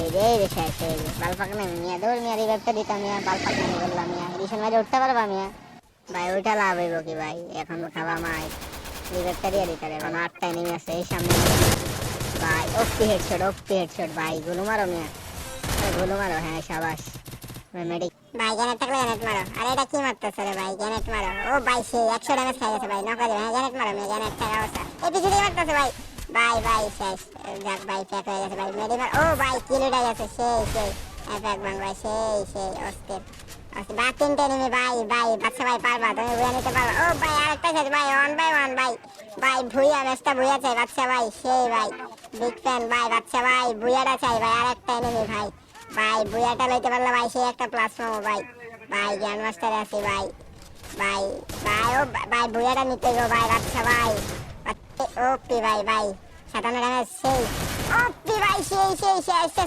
এই রে শেষ এই রে বাল পাক নাই মিয়া দৌড় মিয়া রিভাইভটা দিতাম মিয়া বাল পাক নাই বললাম মিয়া রিশন মাঝে উঠতে পারবা মিয়া ভাই ওইটা লাভ হইব কি ভাই এখন খাবা মাই রিভাইভটা দিয়ে দিতে এখন 8টা এনিমি আছে এই সামনে ভাই ওপি হেডশট ভাই গুলো মারো মিয়া গুলো মারো হ্যাঁ শাবাশ মেডিক ভাই গ্যানেট থাকলে গ্যানেট মারো আরে এটা কি মারতেছ রে ভাই গ্যানেট মারো ও ভাই সে 100 ড্যামেজ খাই গেছে ভাই নকা দিবে হ্যাঁ গ্যানেট মারো মিয়া গ্যানেট থাকা অবস্থা এই পিছু দিয়ে মারতেছে ভাই ভাই ভাই শেষ যাক ভাই ফেক হয়ে গেছে ভাই মেডি মার ও ভাই কিল উঠে গেছে সেই এফেক্ট বাং ভাই সেই অস্থির বা 3টে এনিমি ভাই বাচ্চা ভাই পারবা তুমি বুয়া নিতে পারবা ও ভাই আরেকটা শেষ ভাই 1 বাই 1 ভাই ভুইয়া ম্যাচটা ভুইয়া চাই বাচ্চা ভাই সেই ভাই বিগ ফ্যান ভাই বাচ্চা ভাই ভুইয়াটা চাই ভাই আরেকটা এনিমি ভাই ভুইয়াটা লইতে পারলে ভাই সেই একটা প্লাস পাবো ভাই গ্র্যান্ড মাস্টারে আছি ভাই ও ভাই ভুইয়াটা নিতে গো ভাই বাচ্চা ভাই ওপি ভাই 57 ড্যামেজ সেই ওপি ভাই সেই